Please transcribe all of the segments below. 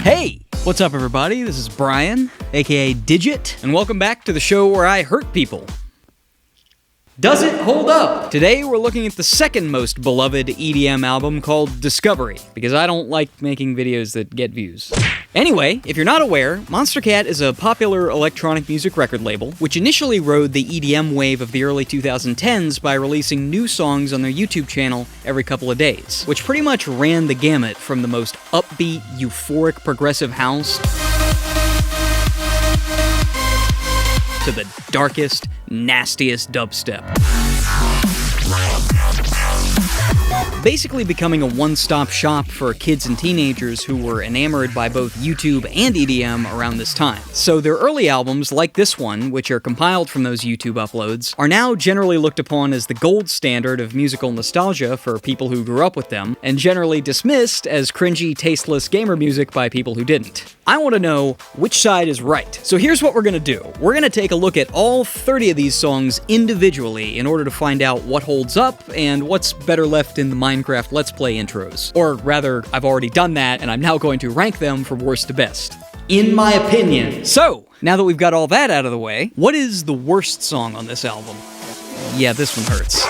Hey! What's up, everybody? This is Bryan, aka Digit, and welcome back to the show where I hurt people. Does it hold up? Today we're looking at the second most beloved EDM album called Discovery, because I don't like making videos that get views. Anyway, if you're not aware, Monstercat is a popular electronic music record label, which initially rode the EDM wave of the early 2010s by releasing new songs on their YouTube channel every couple of days, which pretty much ran the gamut from the most upbeat, euphoric progressive house to the darkest, nastiest dubstep. Basically becoming a one-stop shop for kids and teenagers who were enamored by both YouTube and EDM around this time. So their early albums, like this one, which are compiled from those YouTube uploads, are now generally looked upon as the gold standard of musical nostalgia for people who grew up with them, and generally dismissed as cringy, tasteless gamer music by people who didn't. I want to know which side is right. So here's what we're gonna do. We're gonna take a look at all 30 of these songs individually in order to find out what holds up and what's better left in the Minecraft Let's Play intros. Or rather, I've already done that, and I'm now going to rank them from worst to best. In my opinion. So, now that we've got all that out of the way, what is the worst song on this album? Yeah, this one hurts.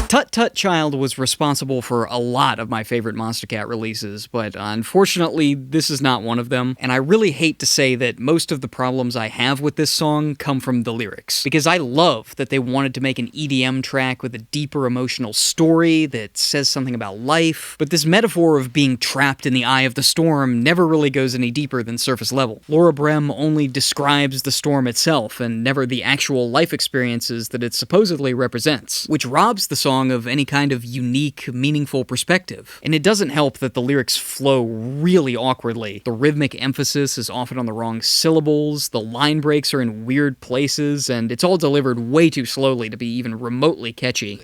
Tut Tut Child was responsible for a lot of my favorite Monstercat releases, but unfortunately, this is not one of them, and I really hate to say that most of the problems I have with this song come from the lyrics, because I love that they wanted to make an EDM track with a deeper emotional story that says something about life, but this metaphor of being trapped in the eye of the storm never really goes any deeper than surface level. Brehm only describes the storm itself, and never the actual life experiences that it supposedly represents, which robs the song of any kind of unique, meaningful perspective. And it doesn't help that the lyrics flow really awkwardly. The rhythmic emphasis is often on the wrong syllables, the line breaks are in weird places, and it's all delivered way too slowly to be even remotely catchy.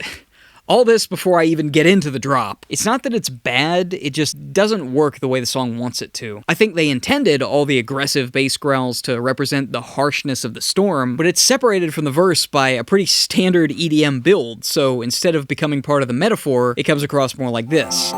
All this before I even get into the drop. It's not that it's bad, it just doesn't work the way the song wants it to. I think they intended all the aggressive bass growls to represent the harshness of the storm, but it's separated from the verse by a pretty standard EDM build, so instead of becoming part of the metaphor, it comes across more like this.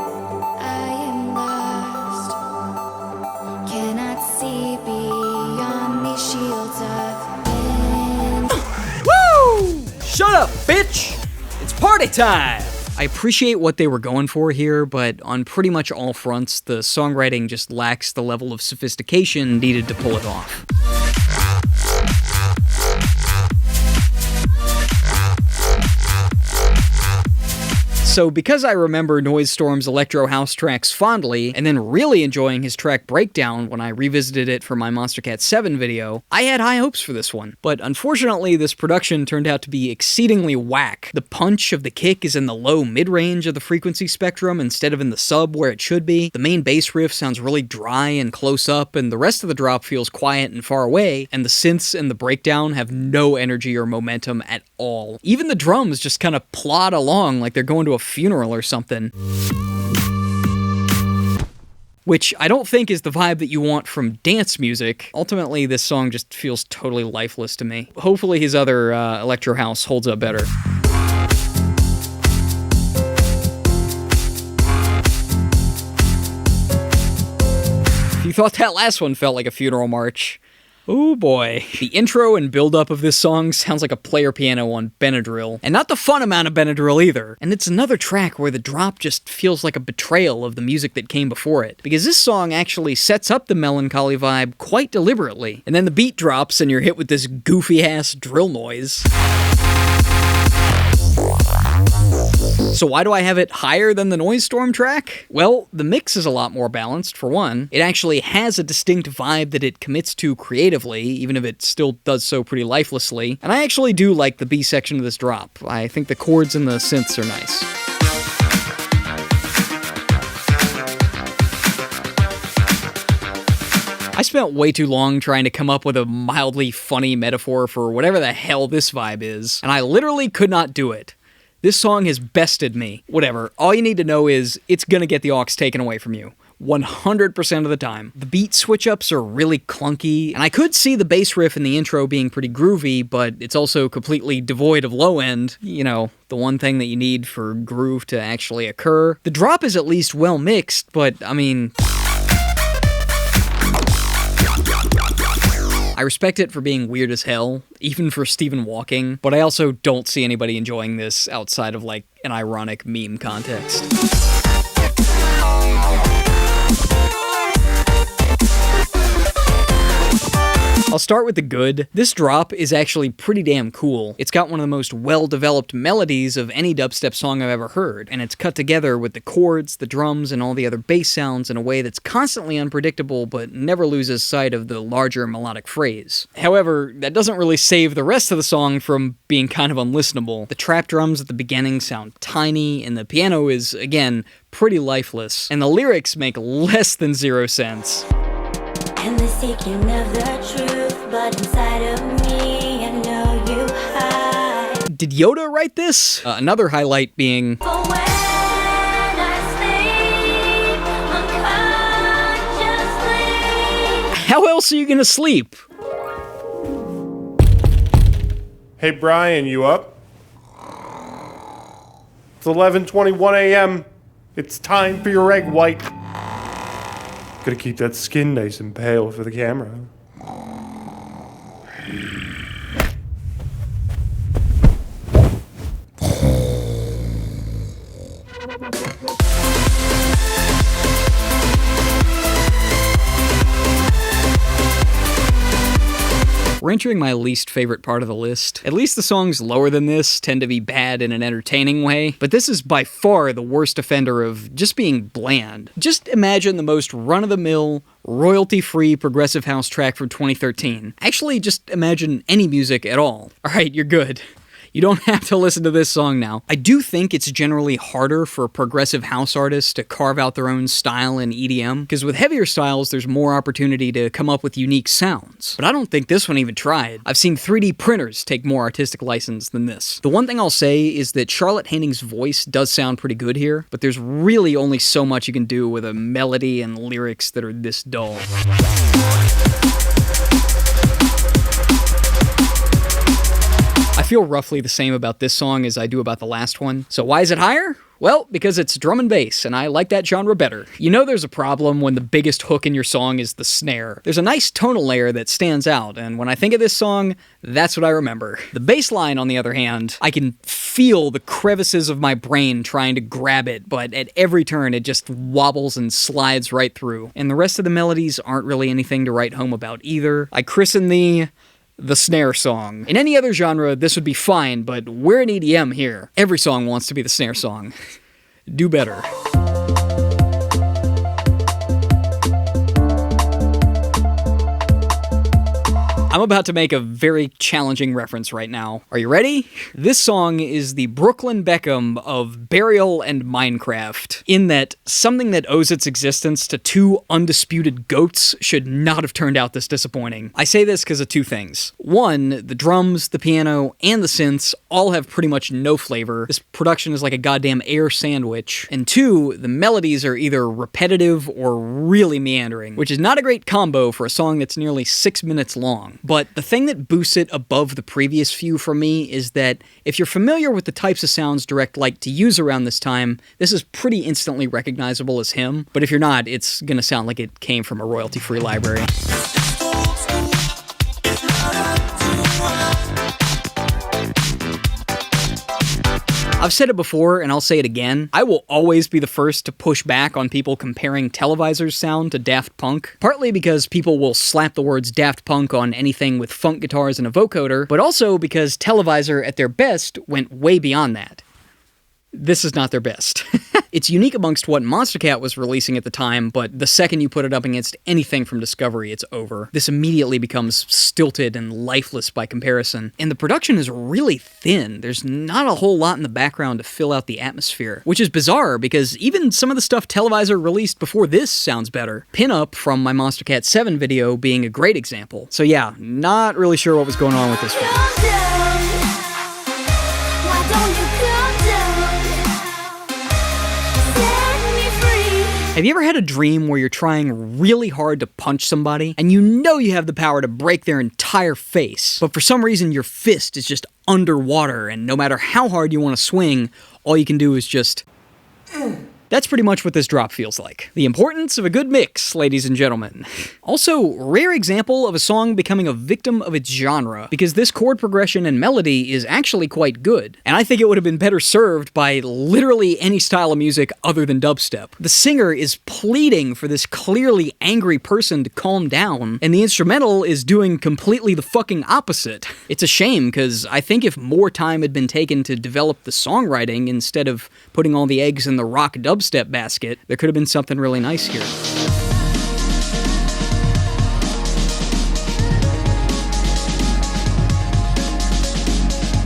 Woo! Shut up, bitch! It's party time! I appreciate what they were going for here, but on pretty much all fronts, the songwriting just lacks the level of sophistication needed to pull it off. So because I remember Noisestorm's electro house tracks fondly, and then really enjoying his track Breakdown when I revisited it for my Monstercat 7 video, I had high hopes for this one. But unfortunately, this production turned out to be exceedingly whack. The punch of the kick is in the low mid-range of the frequency spectrum instead of in the sub where it should be. The main bass riff sounds really dry and close up, and the rest of the drop feels quiet and far away, and the synths and the breakdown have no energy or momentum at all. Even the drums just kind of plod along like they're going to a funeral or something. Which I don't think is the vibe that you want from dance music. Ultimately, this song just feels totally lifeless to me. Hopefully his other electro house holds up better. If you thought that last one felt like a funeral march, oh boy. The intro and build-up of this song sounds like a player piano on Benadryl, and not the fun amount of Benadryl either. And it's another track where the drop just feels like a betrayal of the music that came before it, because this song actually sets up the melancholy vibe quite deliberately, and then the beat drops and you're hit with this goofy-ass drill noise. So why do I have it higher than the Noisestorm track? Well, the mix is a lot more balanced, for one. It actually has a distinct vibe that it commits to creatively, even if it still does so pretty lifelessly. And I actually do like the B section of this drop. I think the chords and the synths are nice. I spent way too long trying to come up with a mildly funny metaphor for whatever the hell this vibe is, and I literally could not do it. This song has bested me. Whatever, all you need to know is it's gonna get the aux taken away from you. 100% of the time. The beat switch-ups are really clunky, and I could see the bass riff in the intro being pretty groovy, but it's also completely devoid of low end, you know, the one thing that you need for groove to actually occur. The drop is at least well mixed, but I mean, I respect it for being weird as hell, even for Stephen Walking, but I also don't see anybody enjoying this outside of like an ironic meme context. I'll start with the good. This drop is actually pretty damn cool. It's got one of the most well-developed melodies of any dubstep song I've ever heard, and it's cut together with the chords, the drums, and all the other bass sounds in a way that's constantly unpredictable but never loses sight of the larger melodic phrase. However, that doesn't really save the rest of the song from being kind of unlistenable. The trap drums at the beginning sound tiny, and the piano is, again, pretty lifeless, and the lyrics make less than 0 sense. And the seeking of the truth, but inside of me, I know you hide. Did Yoda write this? Another highlight being, For when I sleep, unconsciously. how else are you gonna sleep? Hey Bryan, you up? It's 11:21 a.m. It's time for your egg white. Gotta keep that skin nice and pale for the camera. We're entering my least favorite part of the list. At least the songs lower than this tend to be bad in an entertaining way, but this is by far the worst offender of just being bland. Just imagine the most run-of-the-mill, royalty-free progressive house track from 2013. Actually, just imagine any music at all. Alright, you're good. You don't have to listen to this song now. I do think it's generally harder for progressive house artists to carve out their own style in EDM, because with heavier styles, there's more opportunity to come up with unique sounds. But I don't think this one even tried. I've seen 3D printers take more artistic license than this. The one thing I'll say is that Charlotte Haining's voice does sound pretty good here, but there's really only so much you can do with a melody and lyrics that are this dull. I feel roughly the same about this song as I do about the last one. So why is it higher? Well, because it's drum and bass, and I like that genre better. You know there's a problem when the biggest hook in your song is the snare. There's a nice tonal layer that stands out, and when I think of this song, that's what I remember. The bass line, on the other hand, I can feel the crevices of my brain trying to grab it, but at every turn it just wobbles and slides right through. And the rest of the melodies aren't really anything to write home about either. I christen the snare song. In any other genre, this would be fine, but we're in EDM here. Every song wants to be the snare song. Do better. I'm about to make a very challenging reference right now. Are you ready? This song is the Brooklyn Beckham of Burial and Minecraft, in that something that owes its existence to two undisputed goats should not have turned out this disappointing. I say this because of two things. One, the drums, the piano, and the synths all have pretty much no flavor. This production is like a goddamn air sandwich. And two, the melodies are either repetitive or really meandering, which is not a great combo for a song that's nearly 6 minutes long. But the thing that boosts it above the previous few for me is that if you're familiar with the types of sounds Direct liked to use around this time, this is pretty instantly recognizable as him. But if you're not, it's gonna sound like it came from a royalty-free library. I've said it before, and I'll say it again. I will always be the first to push back on people comparing Televisor's sound to Daft Punk, partly because people will slap the words Daft Punk on anything with funk guitars and a vocoder, but also because Televisor, at their best, went way beyond that. This is not their best. It's unique amongst what Monstercat was releasing at the time, but the second you put it up against anything from Discovery, it's over. This immediately becomes stilted and lifeless by comparison. And the production is really thin. There's not a whole lot in the background to fill out the atmosphere, which is bizarre because even some of the stuff Televisor released before this sounds better. Pinup from my Monstercat 7 video being a great example. So yeah, not really sure what was going on with this one. Have you ever had a dream where you're trying really hard to punch somebody, and you know you have the power to break their entire face, but for some reason your fist is just underwater, and no matter how hard you want to swing, all you can do is just... That's pretty much what this drop feels like. The importance of a good mix, ladies and gentlemen. Also, rare example of a song becoming a victim of its genre, because this chord progression and melody is actually quite good, and I think it would have been better served by literally any style of music other than dubstep. The singer is pleading for this clearly angry person to calm down, and the instrumental is doing completely the fucking opposite. It's a shame, because I think if more time had been taken to develop the songwriting instead of putting all the eggs in the rock dubstep basket, there could have been something really nice here.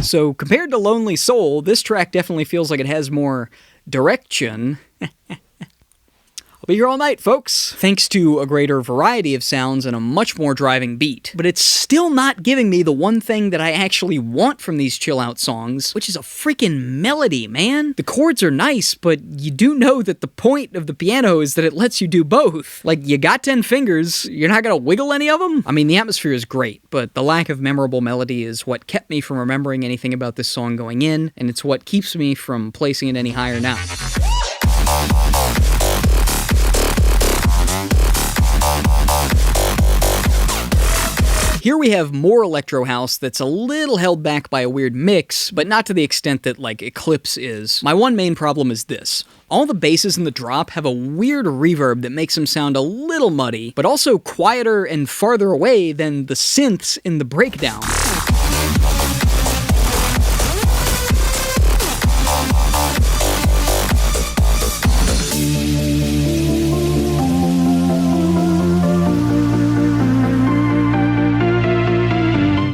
So compared to Lonely Soul, this track definitely feels like it has more direction. I'll be here all night, folks. Thanks to a greater variety of sounds and a much more driving beat. But it's still not giving me the one thing that I actually want from these chill-out songs, which is a freaking melody, man. The chords are nice, but you do know that the point of the piano is that it lets you do both. Like, you got 10 fingers, you're not gonna wiggle any of them? I mean, the atmosphere is great, but the lack of memorable melody is what kept me from remembering anything about this song going in, and it's what keeps me from placing it any higher now. Here we have more electro house that's a little held back by a weird mix, but not to the extent that, like, Eclipse is. My one main problem is this. All the basses in the drop have a weird reverb that makes them sound a little muddy, but also quieter and farther away than the synths in the breakdown.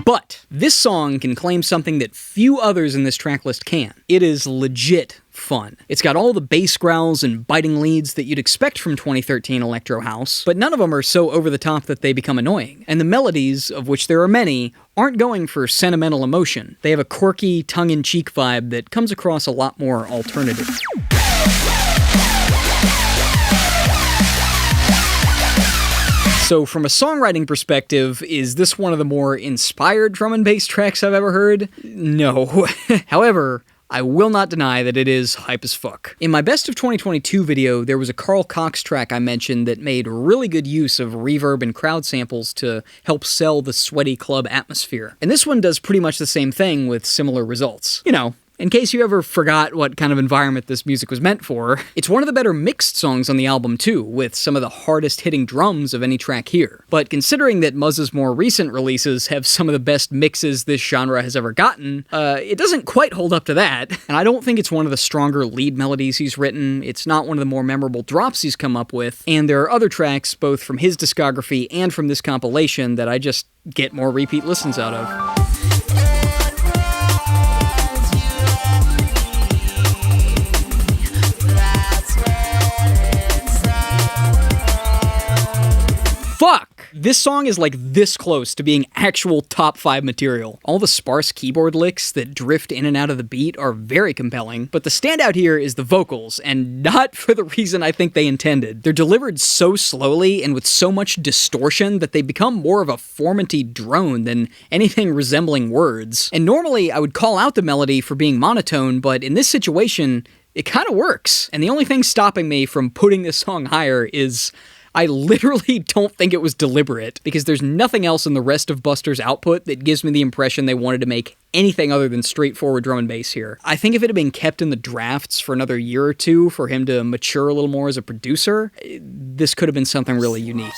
But this song can claim something that few others in this tracklist can. It is legit fun. It's got all the bass growls and biting leads that you'd expect from 2013 electro house, but none of them are so over the top that they become annoying. And the melodies, of which there are many, aren't going for sentimental emotion. They have a quirky, tongue-in-cheek vibe that comes across a lot more alternative. So from a songwriting perspective, is this one of the more inspired drum and bass tracks I've ever heard? No. However, I will not deny that it is hype as fuck. In my Best of 2022 video, there was a Carl Cox track I mentioned that made really good use of reverb and crowd samples to help sell the sweaty club atmosphere. And this one does pretty much the same thing with similar results. You know, in case you ever forgot what kind of environment this music was meant for, it's one of the better mixed songs on the album too, with some of the hardest hitting drums of any track here. But considering that MUZZ's more recent releases have some of the best mixes this genre has ever gotten, it doesn't quite hold up to that. And I don't think it's one of the stronger lead melodies he's written, it's not one of the more memorable drops he's come up with, and there are other tracks, both from his discography and from this compilation, that I just get more repeat listens out of. Fuck! This song is like this close to being actual top 5 material. All the sparse keyboard licks that drift in and out of the beat are very compelling, but the standout here is the vocals, and not for the reason I think they intended. They're delivered so slowly and with so much distortion that they become more of a formanty drone than anything resembling words. And normally I would call out the melody for being monotone, but in this situation, it kind of works. And the only thing stopping me from putting this song higher is I literally don't think it was deliberate, because there's nothing else in the rest of Buster's output that gives me the impression they wanted to make anything other than straightforward drum and bass here. I think if it had been kept in the drafts for another year or two for him to mature a little more as a producer, this could have been something really unique.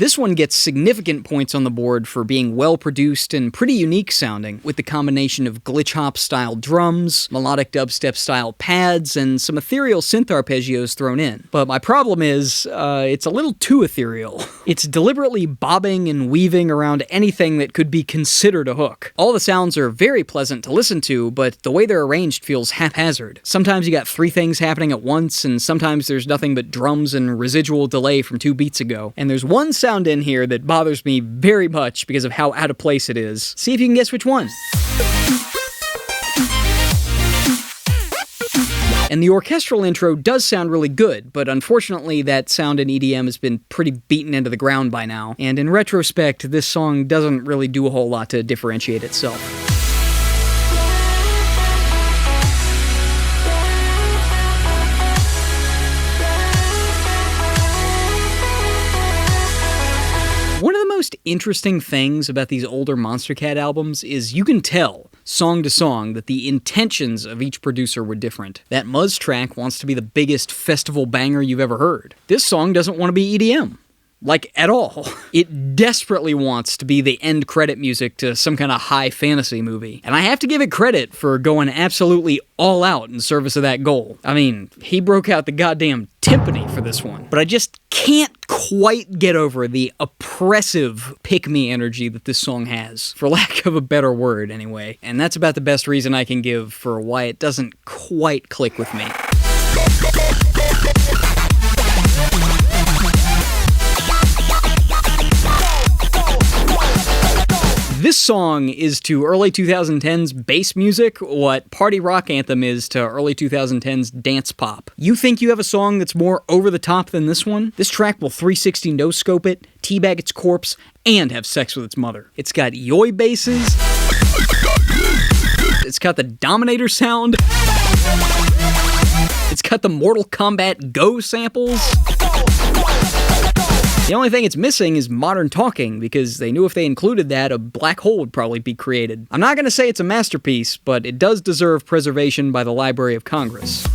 This one gets significant points on the board for being well-produced and pretty unique sounding, with the combination of glitch-hop-style drums, melodic dubstep-style pads, and some ethereal synth arpeggios thrown in. But my problem is, it's a little too ethereal. It's deliberately bobbing and weaving around anything that could be considered a hook. All the sounds are very pleasant to listen to, but the way they're arranged feels haphazard. Sometimes you got 3 things happening at once, and sometimes there's nothing but drums and residual delay from 2 beats ago. And there's one sound sound in here that bothers me very much because of how out of place it is. See if you can guess which one. And the orchestral intro does sound really good, but unfortunately that sound in EDM has been pretty beaten into the ground by now, and in retrospect, this song doesn't really do a whole lot to differentiate itself. One of the most interesting things about these older Monstercat albums is you can tell, song to song, that the intentions of each producer were different. That MUZZ track wants to be the biggest festival banger you've ever heard. This song doesn't want to be EDM. Like, at all. It desperately wants to be the end credit music to some kind of high fantasy movie. And I have to give it credit for going absolutely all out in service of that goal. I mean, he broke out the goddamn timpani for this one. But I just can't quite get over the oppressive pick-me energy that this song has, for lack of a better word, anyway. And that's about the best reason I can give for why it doesn't quite click with me. This song is to early 2010s bass music what Party Rock Anthem is to early 2010s dance pop. You think you have a song that's more over the top than this one? This track will 360 no-scope it, teabag its corpse, and have sex with its mother. It's got yoy basses. It's got the Dominator sound. It's got the Mortal Kombat Go samples. The only thing it's missing is modern talking, because they knew if they included that, a black hole would probably be created. I'm not going to say it's a masterpiece, but it does deserve preservation by the Library of Congress.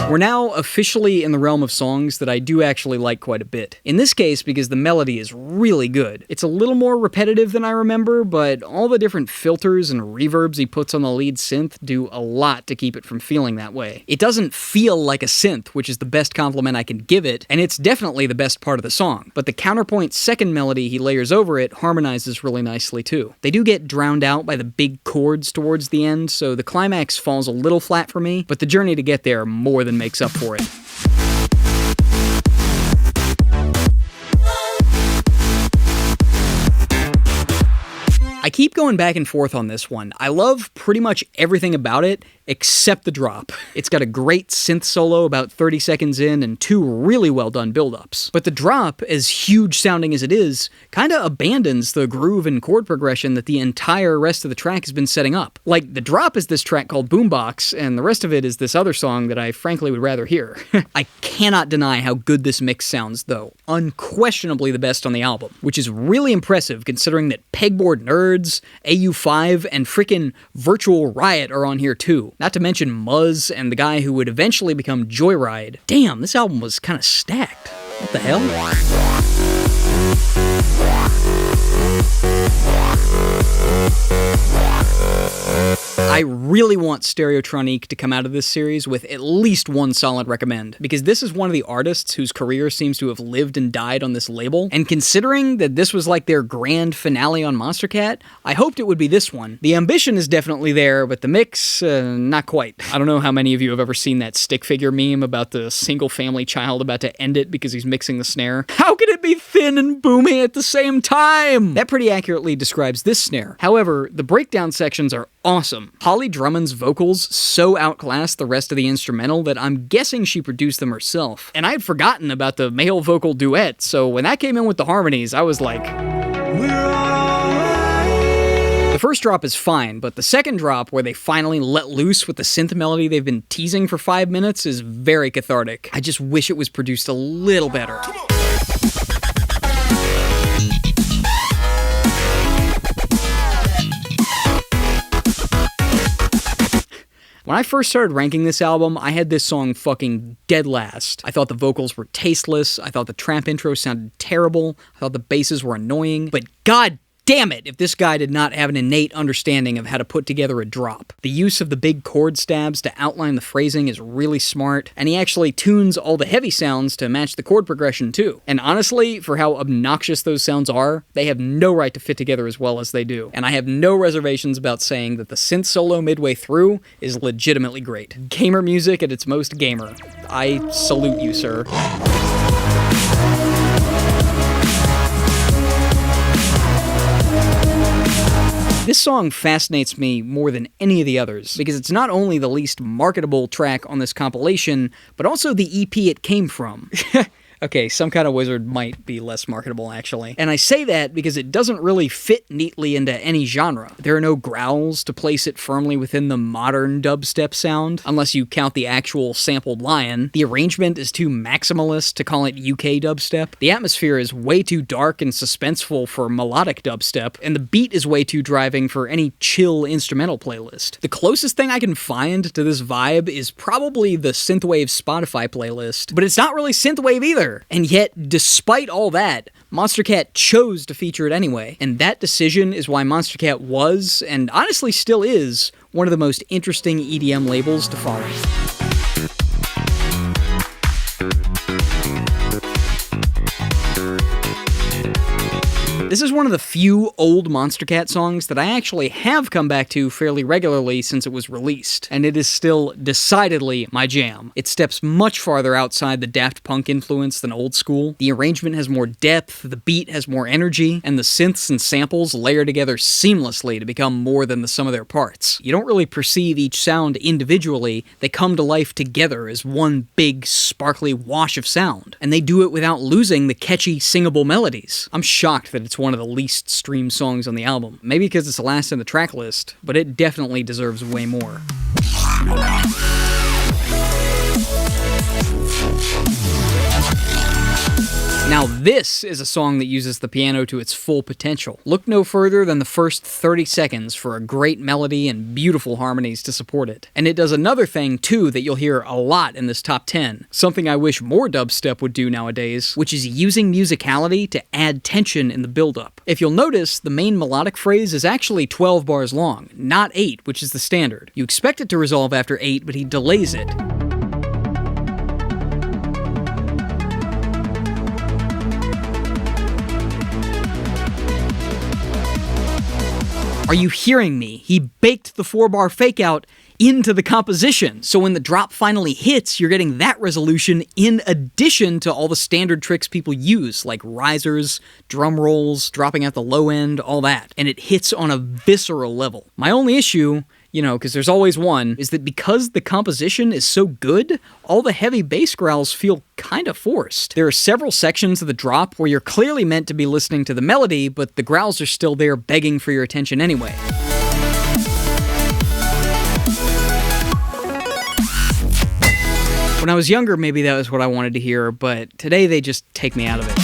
We're now officially in the realm of songs that I do actually like quite a bit. In this case, because the melody is really good. It's a little more repetitive than I remember, but all the different filters and reverbs he puts on the lead synth do a lot to keep it from feeling that way. It doesn't feel like a synth, which is the best compliment I can give it, and it's definitely the best part of the song. But the counterpoint second melody he layers over it harmonizes really nicely too. They do get drowned out by the big chords towards the end, so the climax falls a little flat for me, but the journey to get there more than makes up for it. I keep going back and forth on this one. I love pretty much everything about it, except the drop. It's got a great synth solo about 30 seconds in and 2 really well done build-ups. But the drop, as huge sounding as it is, kinda abandons the groove and chord progression that the entire rest of the track has been setting up. Like, the drop is this track called Boombox, and the rest of it is this other song that I frankly would rather hear. I cannot deny how good this mix sounds, though. Unquestionably the best on the album, which is really impressive considering that Pegboard Nerds, AU5, and frickin' Virtual Riot are on here too. Not to mention MUZZ and the guy who would eventually become Joyride. Damn, this album was kinda stacked. What the hell? I really want Stereotronique to come out of this series with at least one solid recommend, because this is one of the artists whose career seems to have lived and died on this label, and considering that this was like their grand finale on Monstercat, I hoped it would be this one. The ambition is definitely there, but the mix, not quite. I don't know how many of you have ever seen that stick figure meme about the single-family child about to end it because he's mixing the snare. How can it be thin and boomy at the same time? That pretty accurately describes this snare. However, the breakdown sections are awesome. Holly Drummond's vocals so outclass the rest of the instrumental that I'm guessing she produced them herself. And I had forgotten about the male vocal duet, so when that came in with the harmonies, I was like... The first drop is fine, but the second drop, where they finally let loose with the synth melody they've been teasing for 5 minutes, is very cathartic. I just wish it was produced a little better. When I first started ranking this album, I had this song fucking dead last. I thought the vocals were tasteless, I thought the trap intro sounded terrible, I thought the basses were annoying, but god damn it if this guy did not have an innate understanding of how to put together a drop. The use of the big chord stabs to outline the phrasing is really smart, and he actually tunes all the heavy sounds to match the chord progression too. And honestly, for how obnoxious those sounds are, they have no right to fit together as well as they do. And I have no reservations about saying that the synth solo midway through is legitimately great. Gamer music at its most gamer. I salute you, sir. This song fascinates me more than any of the others, because it's not only the least marketable track on this compilation, but also the EP it came from. Okay, Some Kind of Wizard might be less marketable, actually. And I say that because it doesn't really fit neatly into any genre. There are no growls to place it firmly within the modern dubstep sound, unless you count the actual sampled lion. The arrangement is too maximalist to call it UK dubstep. The atmosphere is way too dark and suspenseful for melodic dubstep, and the beat is way too driving for any chill instrumental playlist. The closest thing I can find to this vibe is probably the Synthwave Spotify playlist, but it's not really Synthwave either. And yet, despite all that, Monstercat chose to feature it anyway. And that decision is why Monstercat was, and honestly still is, one of the most interesting EDM labels to follow. This is one of the few old Monstercat songs that I actually have come back to fairly regularly since it was released, and it is still decidedly my jam. It steps much farther outside the Daft Punk influence than Old Skool. The arrangement has more depth, the beat has more energy, and the synths and samples layer together seamlessly to become more than the sum of their parts. You don't really perceive each sound individually, they come to life together as one big, sparkly wash of sound, and they do it without losing the catchy, singable melodies. I'm shocked that it's one of the least streamed songs on the album. Maybe because it's the last in the track list, but it definitely deserves way more. Now this is a song that uses the piano to its full potential. Look no further than the first 30 seconds for a great melody and beautiful harmonies to support it. And it does another thing too that you'll hear a lot in this top 10, something I wish more dubstep would do nowadays, which is using musicality to add tension in the build-up. If you'll notice, the main melodic phrase is actually 12 bars long, not 8, which is the standard. You expect it to resolve after 8, but he delays it. Are you hearing me? He baked the 4-bar fake-out into the composition, so when the drop finally hits, you're getting that resolution in addition to all the standard tricks people use, like risers, drum rolls, dropping out the low end, all that. And it hits on a visceral level. My only issue, because there's always one, is that because the composition is so good, all the heavy bass growls feel kind of forced. There are several sections of the drop where you're clearly meant to be listening to the melody, but the growls are still there begging for your attention anyway. When I was younger, maybe that was what I wanted to hear, but today they just take me out of it.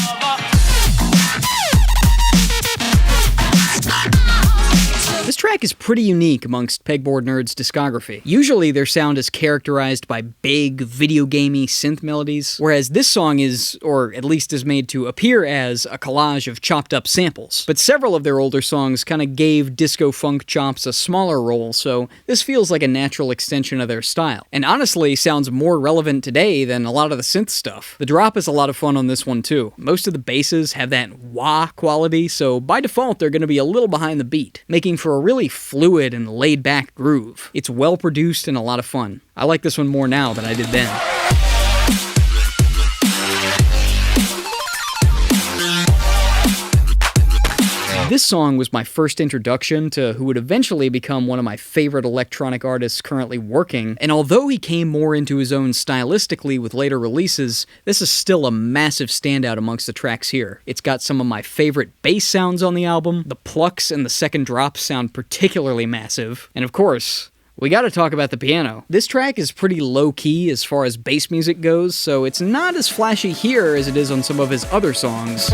This track is pretty unique amongst Pegboard nerds' discography. Usually their sound is characterized by big, video-gamey synth melodies, whereas this song is, or at least is made to appear as, a collage of chopped-up samples. But several of their older songs kind of gave disco-funk chops a smaller role, so this feels like a natural extension of their style. And honestly, sounds more relevant today than a lot of the synth stuff. The drop is a lot of fun on this one too. Most of the basses have that wah quality, so by default they're going to be a little behind the beat, making for a really fluid and laid-back groove. It's well-produced and a lot of fun. I like this one more now than I did then. This song was my first introduction to who would eventually become one of my favorite electronic artists currently working, and although he came more into his own stylistically with later releases, this is still a massive standout amongst the tracks here. It's got some of my favorite bass sounds on the album, the plucks and the second drops sound particularly massive, and of course, we gotta talk about the piano. This track is pretty low-key as far as bass music goes, so it's not as flashy here as it is on some of his other songs.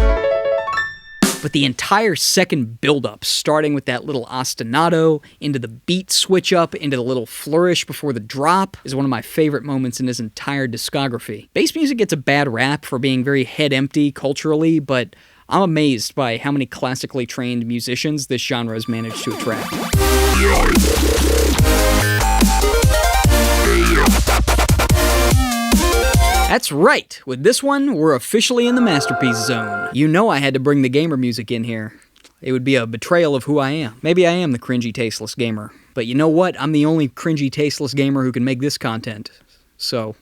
But the entire second build-up, starting with that little ostinato, into the beat switch-up, into the little flourish before the drop, is one of my favorite moments in his entire discography. Bass music gets a bad rap for being very head-empty culturally, but I'm amazed by how many classically trained musicians this genre has managed to attract. That's right, with this one, we're officially in the masterpiece zone. You know I had to bring the gamer music in here. It would be a betrayal of who I am. Maybe I am the cringy, tasteless gamer. But you know what? I'm the only cringy, tasteless gamer who can make this content. So,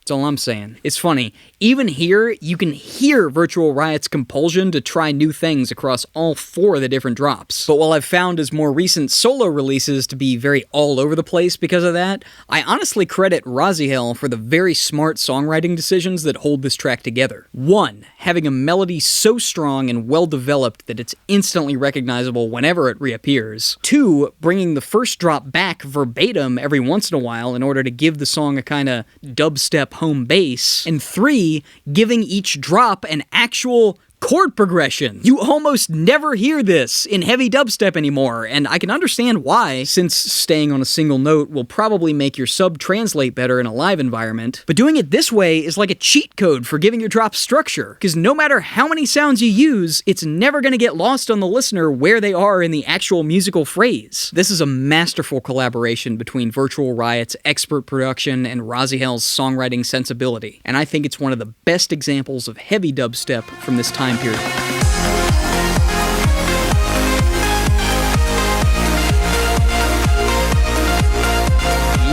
that's all I'm saying. It's funny, even here, you can hear Virtual Riot's compulsion to try new things across all 4 of the different drops. But while I've found his more recent solo releases to be very all over the place because of that, I honestly credit Razihel for the very smart songwriting decisions that hold this track together. 1, having a melody so strong and well developed that it's instantly recognizable whenever it reappears. 2, bringing the first drop back verbatim every once in a while in order to give the song a kinda dubstep home base. And 3, giving each drop an actual chord progression. You almost never hear this in heavy dubstep anymore, and I can understand why, since staying on a single note will probably make your sub translate better in a live environment. But doing it this way is like a cheat code for giving your drop structure, because no matter how many sounds you use, it's never going to get lost on the listener where they are in the actual musical phrase. This is a masterful collaboration between Virtual Riot's expert production and Razihel's songwriting sensibility, and I think it's one of the best examples of heavy dubstep from this time period.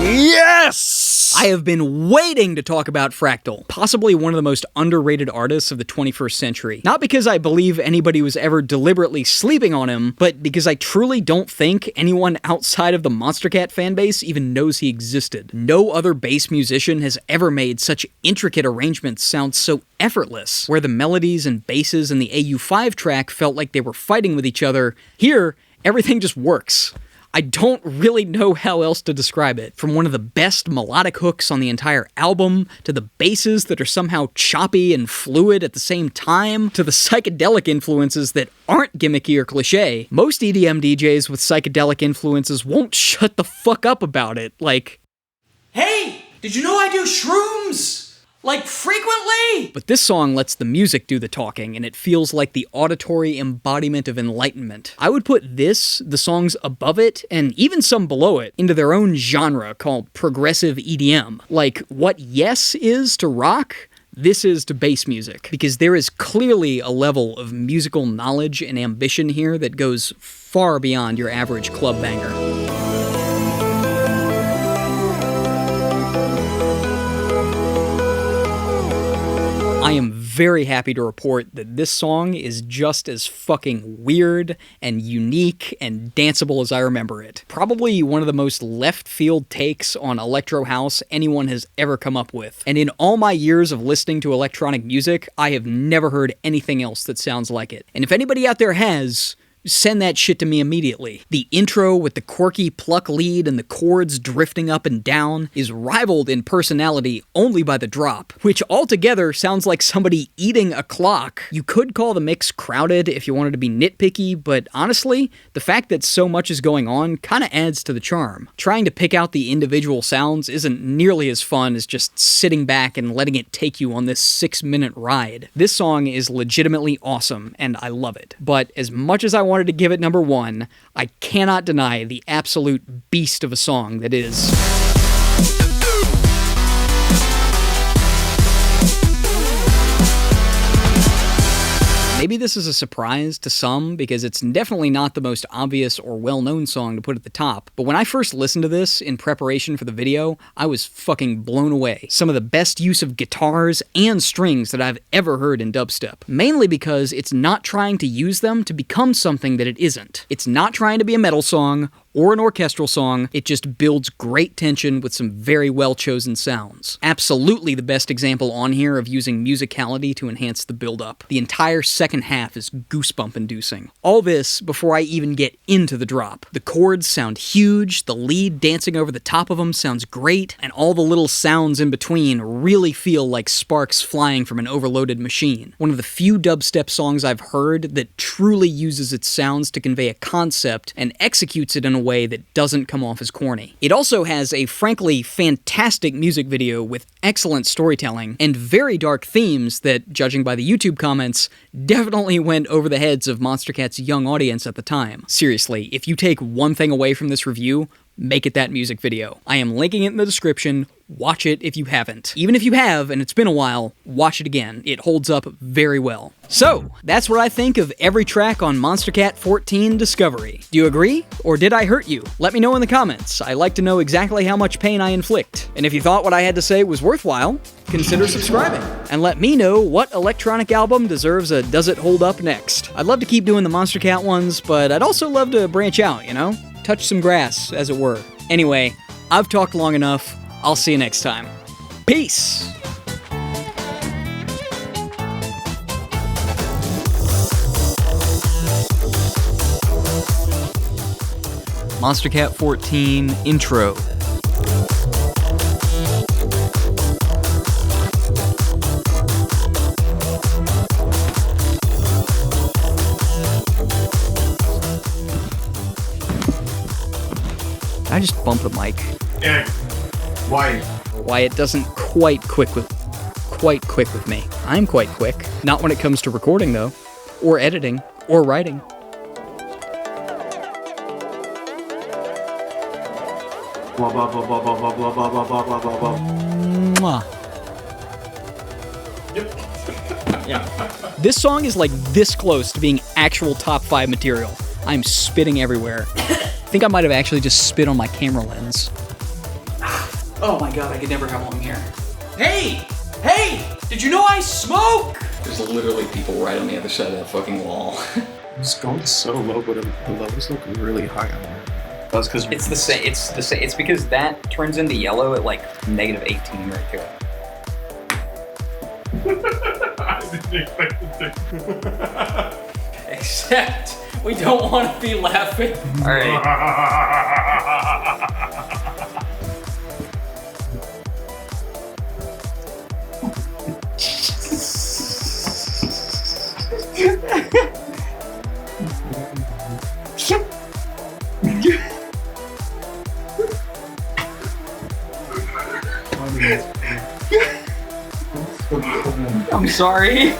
Yes! I have been waiting to talk about Fractal, possibly one of the most underrated artists of the 21st century. Not because I believe anybody was ever deliberately sleeping on him, but because I truly don't think anyone outside of the Monstercat fanbase even knows he existed. No other bass musician has ever made such intricate arrangements sound so effortless. Where the melodies and basses in the AU5 track felt like they were fighting with each other, here, everything just works. I don't really know how else to describe it. From one of the best melodic hooks on the entire album, to the basses that are somehow choppy and fluid at the same time, to the psychedelic influences that aren't gimmicky or cliche. Most EDM DJs with psychedelic influences won't shut the fuck up about it, like, "Hey, did you know I do shrooms? Like, frequently?" But this song lets the music do the talking, and it feels like the auditory embodiment of enlightenment. I would put this, the songs above it, and even some below it, into their own genre called progressive EDM. Like, what Yes is to rock, this is to bass music. Because there is clearly a level of musical knowledge and ambition here that goes far beyond your average club banger. I am very happy to report that this song is just as fucking weird and unique and danceable as I remember it. Probably one of the most left field takes on electro house anyone has ever come up with. And in all my years of listening to electronic music, I have never heard anything else that sounds like it. And if anybody out there has, send that shit to me immediately. The intro with the quirky pluck lead and the chords drifting up and down is rivaled in personality only by the drop, which altogether sounds like somebody eating a clock. You could call the mix crowded if you wanted to be nitpicky, but honestly, the fact that so much is going on kinda adds to the charm. Trying to pick out the individual sounds isn't nearly as fun as just sitting back and letting it take you on this 6-minute ride. This song is legitimately awesome, and I love it. But as much as I wanted to give it number 1, I cannot deny the absolute beast of a song that is. Maybe this is a surprise to some, because it's definitely not the most obvious or well-known song to put at the top, but when I first listened to this in preparation for the video, I was fucking blown away. Some of the best use of guitars and strings that I've ever heard in dubstep. Mainly because it's not trying to use them to become something that it isn't. It's not trying to be a metal song or an orchestral song, it just builds great tension with some very well-chosen sounds. Absolutely the best example on here of using musicality to enhance the build-up. The entire second half is goosebump-inducing. All this before I even get into the drop. The chords sound huge, the lead dancing over the top of them sounds great, and all the little sounds in between really feel like sparks flying from an overloaded machine. One of the few dubstep songs I've heard that truly uses its sounds to convey a concept and executes it in a way that doesn't come off as corny. It also has a frankly fantastic music video with excellent storytelling and very dark themes that, judging by the YouTube comments, definitely went over the heads of Monstercat's young audience at the time. Seriously, if you take one thing away from this review, make it that music video. I am linking it in the description. Watch it if you haven't. Even if you have, and it's been a while, watch it again. It holds up very well. So, that's what I think of every track on Monstercat 14 Discovery. Do you agree? Or did I hurt you? Let me know in the comments. I like to know exactly how much pain I inflict. And if you thought what I had to say was worthwhile, consider subscribing. And let me know what electronic album deserves a Does It Hold Up next. I'd love to keep doing the Monstercat ones, but I'd also love to branch out, you know? Touch some grass, as it were. Anyway, I've talked long enough. I'll see you next time. Peace! Monstercat 14 Intro. I just bump the mic. Yeah. Why? Why it doesn't quite quick with me. I'm quite quick. Not when it comes to recording though, or editing, or writing. Blah blah blah blah blah blah blah blah blah blah blah blah. Mwah. Yep. Yeah. This song is like this close to being actual top 5 material. I'm spitting everywhere. I think I might have actually just spit on my camera lens. Oh my god, I could never have long hair. Hey! Hey! Did you know I smoke? There's literally people right on the other side of that fucking wall. It's going so low, but the levels look really high on there. That's because It's the same. It's because that turns into yellow at like -18 right there. I didn't expect it to. Except we don't want to be laughing. All right. I'm sorry.